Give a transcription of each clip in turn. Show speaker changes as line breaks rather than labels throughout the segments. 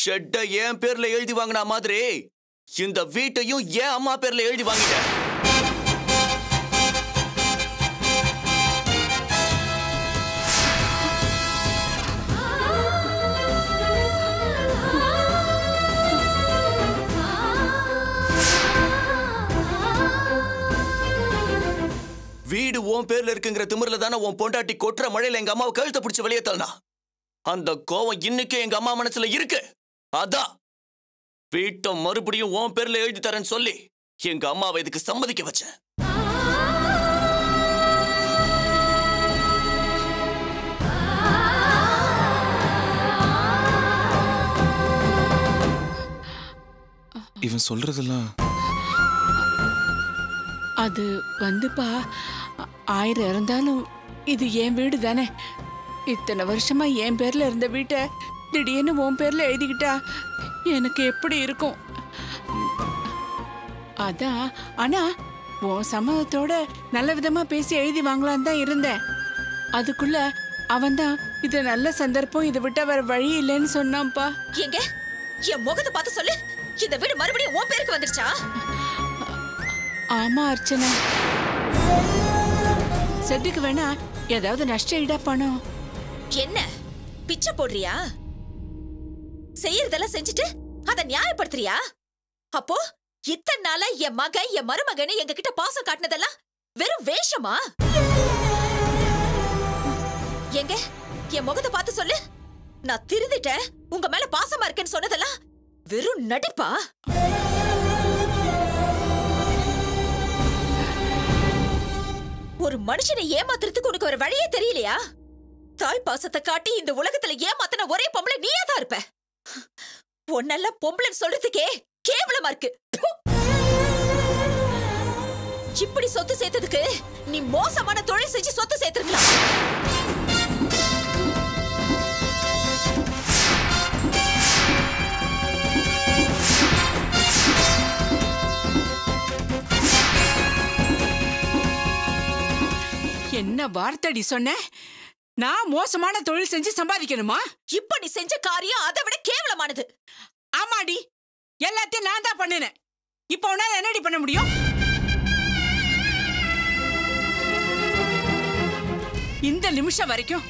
ஷெட்டை என் பேர்ல எழுதி வாங்கின மாதிரி இந்த வீட்டையும் என் அம்மா பேர்ல எழுதி வாங்கிட்டேன். வீடு உன் பேர்ல இருக்குங்கிற திமிர்ல தானே உன் பொண்டாட்டி கொட்டுற மழையில எங்க அம்மாவை கழுத்தை பிடிச்சு வெளியே தள்ளனா. அந்த கோவம் இன்னைக்கு எங்க அம்மா மனசுல இருக்கு. அதான் வீட்டை மறுபடியும் உன் பேர்ல எழுதி தரேன்னு சொல்லி எங்க அம்மாவை இதுக்கு சம்மதிக்க வச்சேன்.
இவன் சொல்றதெல்லாம்
அது வந்துப்பா, 1000 இருந்தாலும் இது என் வீடு தானே. இத்தனை வருஷமா என் பேர்ல இருந்த வீட்டை திடீர்னு உன் பேர்ல எழுதிக்கிட்டா எனக்கு எப்படி இருக்கும்? அதான். ஆனா உன் சம்மதத்தோட நல்ல விதமா பேசி எழுதி வாங்கலான்னு தான் இருந்தேன். அதுக்குள்ள அவன் தான் இது நல்ல சந்தர்ப்பம், இதை விட்டா வேற வழி இல்லைன்னு சொன்னான்ப்பா.
எங்க என் முகத்தை பார்த்து சொல்லு, இந்த வீடு மறுபடியும் உன் பேருக்கு வந்துருச்சா?
ஆமா அர்ச்சனா, செட்டுக்கு வேணா ஏதாவது நஷ்ட ஈடா பணம்.
என்ன பிச்சை போடுறியா? செய்யறதெல்லாம் செஞ்சுட்டு அத நியாயப்படுத்துறியா? அப்போ இத்தனை நாளா என் மகன் என் மருமகன்னு எங்க கிட்ட பாசம் காட்டினதெல்லாம் வெறும் வேஷமா? எங்க என் முகத்தை பார்த்து சொல்லு, நான் திருந்திட்டேன் உங்க மேல பாசமா இருக்கேன்னு சொன்னதெல்லாம் வெறும் நடிப்பா? ஒரு மனுஷனை ஏமாத்துறதுக்கு உனக்கு ஒரு வழியே தெரியலையா? தாய் பாசத்தை காட்டி இந்த உலகத்துல ஏமாத்தின ஒரே பொம்பளை நீயா தான் இருப்ப. உன்னெல்லாம் பொம்பளைன்னு சொல்றதுக்கே கேவலமா இருக்கு. இப்படி சொத்து சேர்த்ததுக்கு நீ மோசமான தொழில் செஞ்சு சொத்து சேர்த்திருக்கலாம்.
என்ன வார்த்தடி சொன்ன? நான் மோசமான தொழில் செஞ்சு சம்பாதிக்கணுமா?
இப்ப நீ செஞ்ச காரியம் அதை விட கேவலமானது.
ஆமாடி, எல்லாத்தையும் நான் தான் பண்ணினேன். இப்ப உன்னால என்னடி பண்ண முடியும்? இந்த நிமிஷம் வரைக்கும்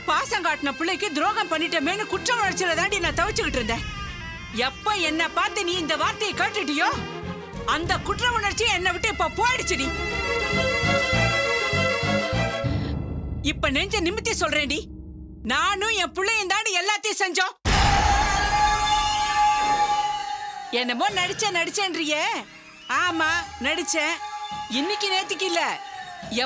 பாசம் காட்டின பிள்ளைக்கு துரோகம் பண்ணிட்டமேனு குற்ற உணர்ச்சியில தாண்டி நான் தவிச்சுக்கிட்டு இருந்தேன். எப்ப என்ன பார்த்து நீ இந்த வார்த்தையை கேட்டுட்டியோ அந்த குற்ற உணர்ச்சி என்னை விட்டு இப்ப போயிடுச்சுடி. இப்ப நெஞ்ச நிமித்தி சொல்றேன்டி, நானும் என் பிள்ளையும் தாண்டி எல்லாத்தையும் செஞ்சோம். என்னமோ நடிச்சேன்றியே. ஆமா நடிச்சேன், இன்னைக்கு நேத்துக்கு இல்ல.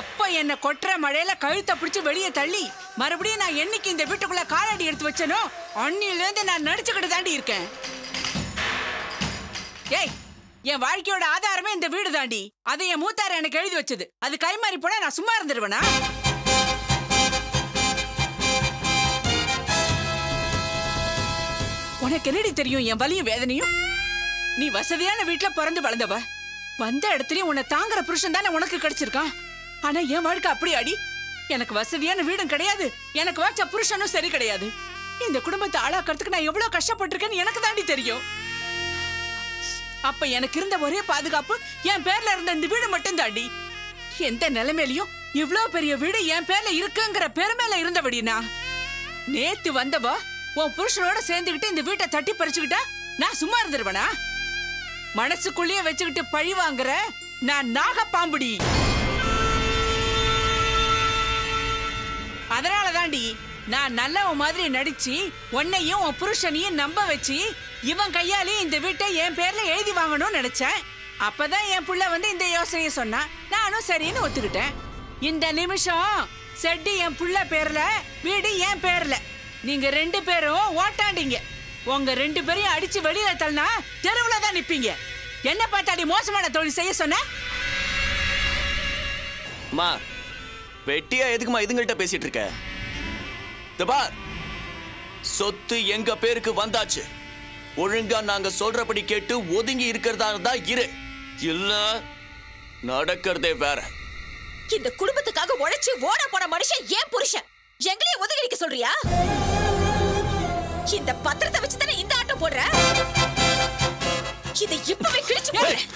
எப்ப என்ன கொட்டுற மழையில கழுத்தை பிடிச்சு வெளியே தள்ளி மறுபடியும் நான் என்னைக்கு இந்த வீட்டுக்குள்ள காலடி எடுத்து வச்சனோ அன்னில இருந்து நான் நடிச்சுக்கிட்டு தாண்டி இருக்கேன். ஏய், என் வாழ்க்கையோட ஆதாரமே இந்த வீடு தாண்டி. அதை என் மூத்தார எனக்கு எழுதி வச்சது. அது கைமாறி போனா நான் சும்மா இருந்துருவேனா? உனக்கு என்னடி தெரியும் என் வலியும் வேதனையும்? நீ வசதியான வீட்டுல பிறந்து வளர்ந்தவ. வந்த இடத்துலயும் உன்னை தாங்குற புருஷன் தானே உனக்கு கிடைச்சிருக்கான். ஆனா என் வாழ்க்கை அப்படி அடி. எனக்கு வசதியான வீடும் கிடையாது, எனக்கு வச்ச புருஷனும் சரி கிடையாது. இந்த குடும்பத்தை ஆளாக்கிறதுக்கு நான் எவ்வளவு கஷ்டப்பட்டிருக்கேன்னு எனக்கு தாண்டி தெரியும். அப்ப எனக்கு இருந்த ஒரே பாதுகாப்பு என் பேர்ல இருந்த இந்த வீடு மட்டும் தாண்டி. எந்த நிலைமையிலயும் இவ்வளவு பெரிய வீடு என் பேர்ல இருக்குங்கிற பெருமையில இருந்தபடினா நேத்து வந்தவ உன் புருஷனோட சேர்ந்துகிட்டு இந்த வீட்டை தட்டி பறிச்சுக்கிட்டா நான் சும்மா இருந்துருவனா? மனசுக்குள்ளேயே வச்சுக்கிட்டு பழி வாங்குற நான் நாகப்பாம்புடி. அதனால தாண்டி நான் நல்லவன் மாதிரி நடிச்சு உன்னையும் உன் புருஷனையும் நம்ப வச்சு இவன் கையாலே இந்த வீட்டை என் பேர்ல எழுதி வாங்கணும்னு நினைச்சேன். அப்பதான் என் புள்ள வந்து இந்த யோசனையை சொன்னா, நானும் சரின்னு ஒத்துக்கிட்டேன். இந்த நிமிஷம் செட்டி என் புள்ள பேர்ல, வீடு என் பேர்ல. நீங்க 2 பேரும் ஓட்டாண்டீங்க. உங்க 2 பேரையும் அடிச்சு வெளியில தள்ளனா தெருவுல தான் நிப்பீங்க. என்ன பார்த்தாடி மோசமான தொழில் செய்ய சொன்ன?
மா வெட்டியா எதுக்குமா இதுங்கள்ட்ட பேசிட்டு இருக்க? சொத்து எங்க பேருக்கு வந்தாச்சு. ஒழுங்கா நாங்க சொல்றபடி கேட்டு ஒதுங்கி இருக்கிறதா தான் இரு, இல்ல நடக்கிறதே வேற.
இந்த குடும்பத்துக்காக உழைச்சு ஓட போன மனுஷன் ஏன் புருஷன் எங்களையே ஒதுங்கி சொல்றியா? இந்த பத்திரத்தை வச்சு தானே இந்த ஆட்டம் போடுற? இதை இப்பவே கிழிச்சு போடுறேன்.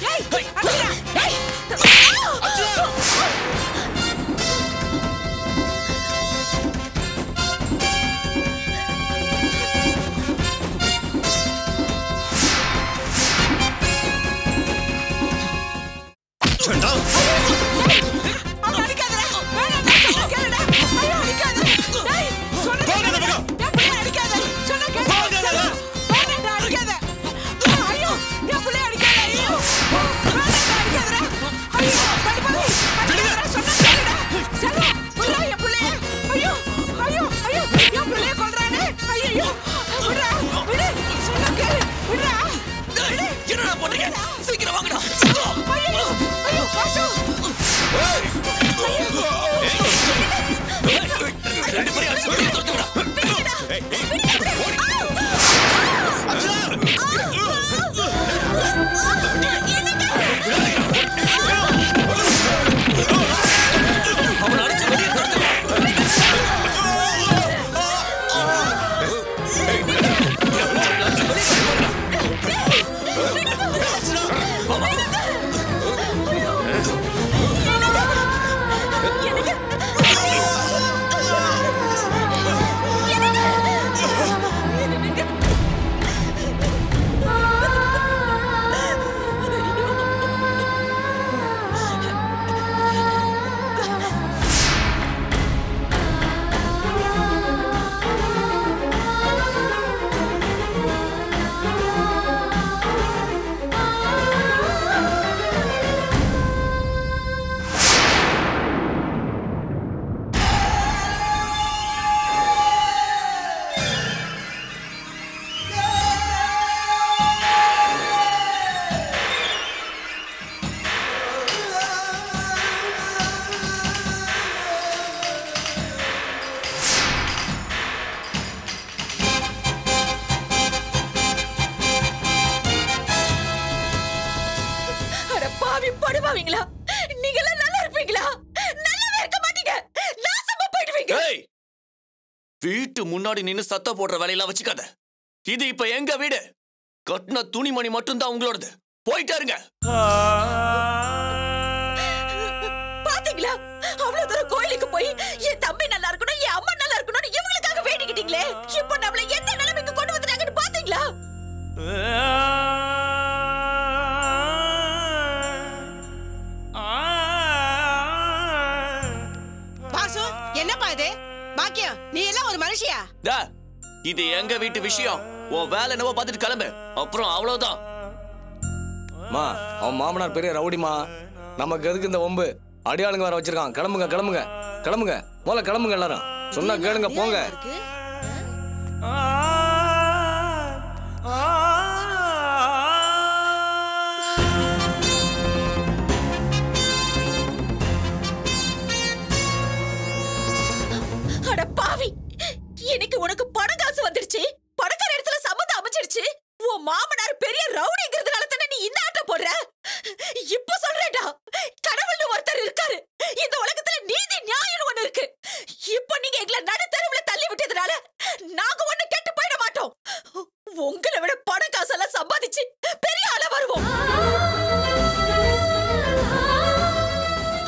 வீட்டு முன்னாடி நின்னு சத்த போடுற வேலையெல்லாம் வச்சுக்காத. இது இப்ப எங்க வீடு. கட்டின துணிமணி மட்டும்தான் உங்களோடது. போயிட்டே இருங்க.
பாத்தீங்களா, அவ்வளவு தூரம் கோயிலுக்கு போய் என் தம்பி நல்லா இருக்கணும், என் அம்மா நல்லா இருக்கணும் இவங்களுக்காக வேண்டிக்கிட்டீங்களே. இப்ப நம்மள எந்த நிலைமைக்கு கொண்டு வந்துட்டாங்கன்னு பாத்தீங்களா?
பாசு, என்னப்பா இது? பாக்கியம், நீ எல்லாம் ஒரு மனுஷியா?
இது எங்க வீட்டு விஷயம். உன் வேலை என்னவோ பார்த்துட்டு கிளம்பு. அப்புறம் அவ்வளவுதான்.
மா, அவன் மாமனார் பெரிய ரவுடிமா. நமக்கு எதுக்கு இந்த ஒம்பு? அடியாளுங்க வர வச்சிருக்கான். கிளம்புங்க கிளம்புங்க கிளம்புங்க. முதல்ல கிளம்புங்க எல்லாரும். சொன்னா கேளுங்க, போங்க.
அட பாவி, இன்னைக்கு உனக்கு பணம் காசு வந்துருச்சு. பணக்கார இடத்துல சம்மந்தம் அமைச்சிருச்சு. உன் மாமனார் பெரிய ரவுடிங்கிறதுனால தானே நீ இந்த ஆட்டம் போடுற. இப்ப சொல்றேன்டா, கடவுள்னு ஒருத்தர் இருக்காரு. இந்த உலகத்துல நீதி நியாயம் ஒண்ணு இருக்கு. இப்ப நீங்க எங்களை நடு தெருவுல தள்ளி விட்டதுனால நாங்க ஒண்ணு கெட்டு போயிட மாட்டோம். உங்களை விட பணம் காசெல்லாம் சம்பாதிச்சு பெரிய ஆளா வருவோம்.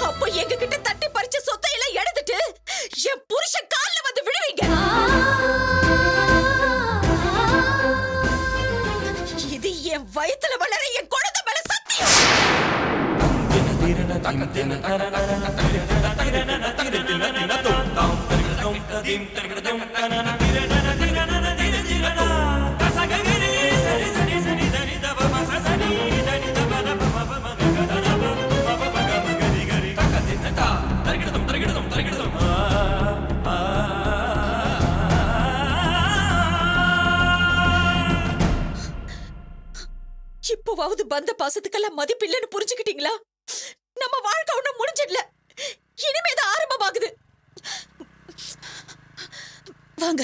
அப்ப எங்க கிட்ட தட்டி பறிச்ச சொத்தை எல்லாம் எடுத்துட்டு என் புருஷன் கால்ல வந்து விழுவீங்க. இது என் வயித்துல வளர என் குழந்தை மேல சத்தியம். இப்போவாவது பந்த பாசத்துக்கெல்லாம் மதிப்பில்லைன்னு புரிஞ்சுக்கிட்டீங்களா? நம்ம வாழ்க்கை ஒண்ணும் முடிஞ்சிடல, இனிமேதான் ஆரம்பமாகுது. வாங்க.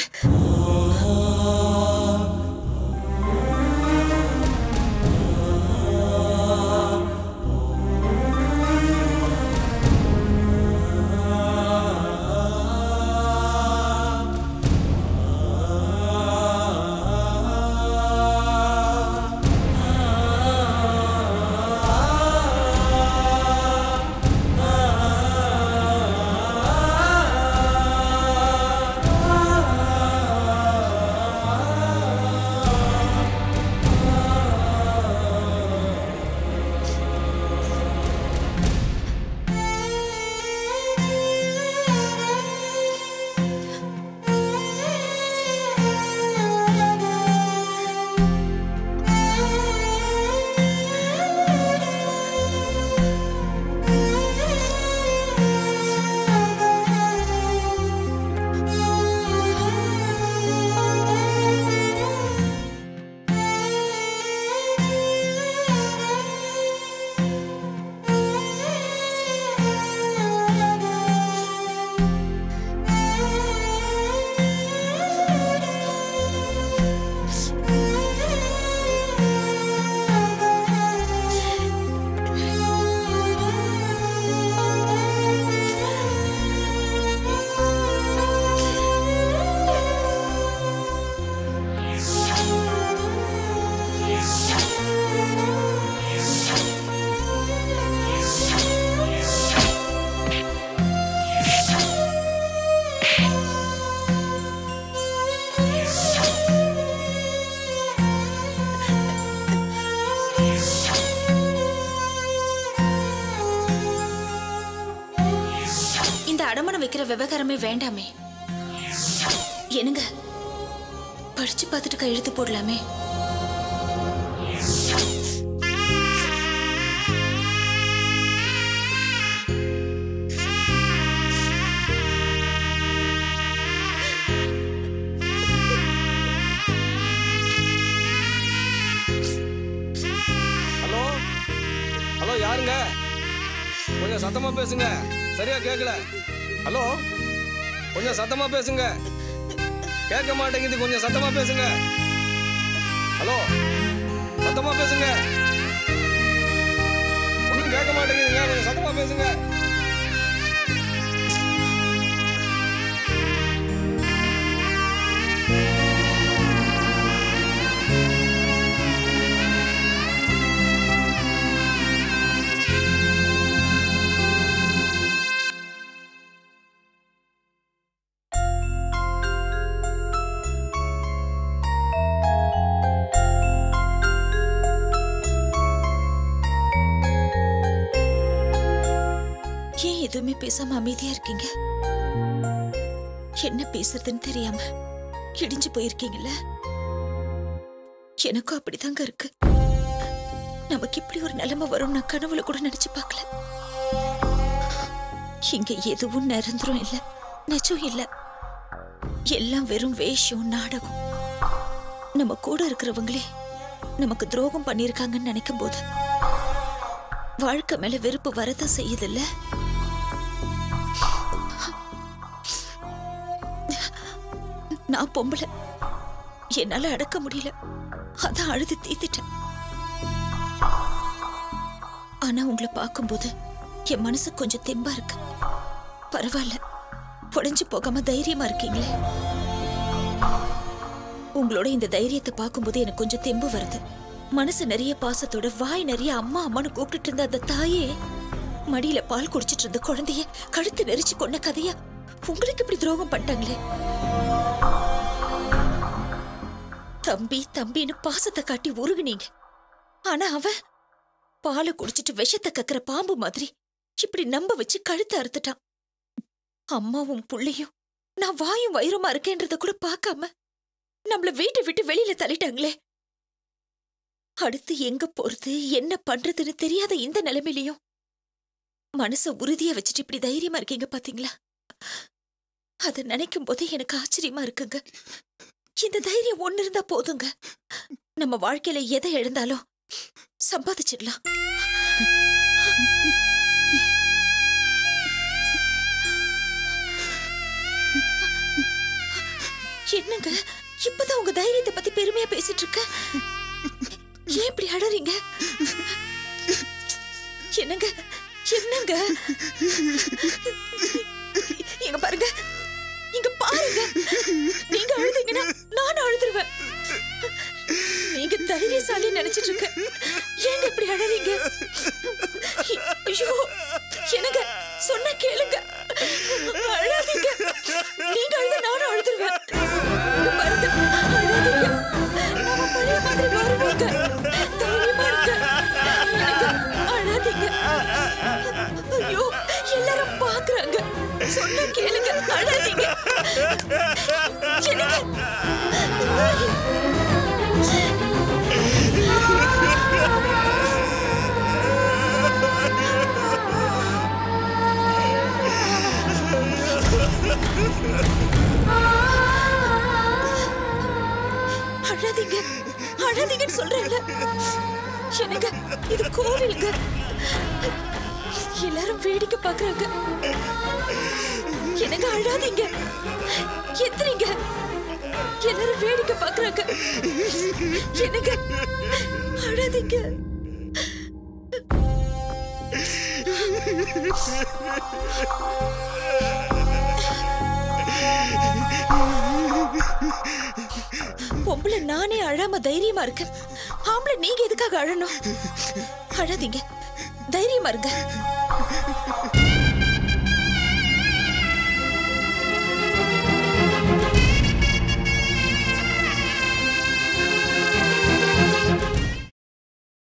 இந்த அடமானம் வைக்கிற விவகாரமே வேண்டாமே. என்னங்க, படிச்சு பார்த்துட்டு கையெழுத்து போடலாமே.
ஹலோ, யாருங்க? கொஞ்சம் சத்தமா பேசுங்க, சரியா கேட்கல. ஹலோ, கொஞ்சம் சத்தமா பேசுங்க, கேட்க மாட்டேங்குது. கொஞ்சம் சத்தமா பேசுங்க. ஹலோ, சத்தமா பேசுங்க, ஒன்றும் கேட்க மாட்டேங்குதுங்க. கொஞ்சம் சத்தமா பேசுங்க.
எதுவுமே பேசாம அமைதியா இருக்கீங்க? என்ன பேசுறதுன்னு தெரியாம இடிஞ்சு போயிருக்கீங்கல்ல? எனக்கும் அப்படிதாங்க இருக்கு. நமக்கு இப்படி ஒரு நிலைமை வரும் நான் கனவுல கூட நினைச்சு பார்க்கல. இங்க எதுவும் நிரந்தரம் இல்ல, நிஜம் இல்ல. எல்லாம் வெறும் வேஷம், நாடகம். நம்ம கூட இருக்கிறவங்களே நமக்கு துரோகம் பண்ணிருக்காங்கன்னு நினைக்கும் போது வாழ்க்கை மேல வெறுப்பு வரதான் செய்யுது இல்ல? நான் பொம்பளை, என்னால அடக்க முடியல, அதான் அழுது தீத்திட்டேன். ஆனா உங்களை பார்க்கும்போது என் மனசு கொஞ்சம் தெம்பா இருக்கு. பரவாயில்ல, உடைஞ்சு போகாம தைரியமா இருக்கீங்களே. உங்களோட இந்த தைரியத்தை பார்க்கும்போது எனக்கு கொஞ்சம் தெம்பு வருது. மனசு நிறைய பாசத்தோட வாய் நிறைய அம்மா அம்மான்னு கூப்பிட்டு இருந்த அந்த தாயே மடியில பால் குடிச்சிட்டு இருந்த குழந்தைய கழுத்து நெரிச்சு கொன்ன கதையா உங்களுக்கு இப்படி துரோகம் பண்ணிட்டாங்களே. தம்பி தம்பின்னு பாசத்தை காட்டி உருகுனீங்க. ஆனா அவன் பாலை குடிச்சிட்டு விஷத்தை கக்கிற பாம்பு மாதிரி இப்படி நம்ப வச்சு கழுத்தை அறுத்துட்டான். அம்மாவும் புள்ளையும் நான் வாயும் வயிறுமா இருக்கேன்றத கூட பார்க்காம நம்மள வீட்டை விட்டு வெளியில தள்ளிட்டாங்களே. அடுத்து எங்க போறது என்ன பண்றதுன்னு தெரியாத இந்த நிலைமையிலையும் மனச உறுதியா வச்சுட்டு இப்படி தைரியமா இருக்கீங்க பாத்தீங்களா? அத நினைக்கும் போதே எனக்கு ஆச்சரியமா இருக்குங்க. இந்த தைரியம் ஒண்ணு இருந்தா போதுங்க. நம்ம வாழ்க்கையில எதை எழுந்தாலும் சம்பாதிச்சிடலாம். என்னங்க இப்பதான் உங்க தைரியத்தை பத்தி பெருமையா பேசிட்டு இருக்க? ஏன் இப்படி அழறீங்க? என்னங்க என்னங்க இங்க பாருங்க, இங்க பாருங்க. நீங்க அழுதீங்கன்னா நானும் அழுதுருவேன். நீங்க தைரியசாலி நினைச்சிட்டு இருக்க. ஏங்க இப்படி அழறீங்க? ஐயோ, என்னங்க சொன்ன கேளுங்க, அழாதீங்க. நீங்க அழுத நானும் அழுதுருவேன். பாருங்க, அழாதீங்க. நாம பழைய மாதிரி வருவாங்க. தைரியமா இருக்க. எனக்கு அழாதீங்க. ஐயோ, எல்லாரும் பாக்குறாங்க. சொன்ன கேளுங்க, அழாதீங்க. அழாதீங்க, அழாதீங்கன்னு சொல்றேன்ல. எனக்கு இது கோவிலுங்க. எல்லாரும் வேடிக்கை பாக்குறாங்க. எனக்கு அழாதீங்க, எந்திரிங்க. எல்லாரும் வேடிக்கை பாக்குறாங்க. எனக்கு அழாதீங்க. பொம்பளை நானே அழாம தைரியமா இருக்கேன். ஆம்பளை நீங்க எதுக்காக அழணும்? அழாதீங்க, தைரியமா இருங்க.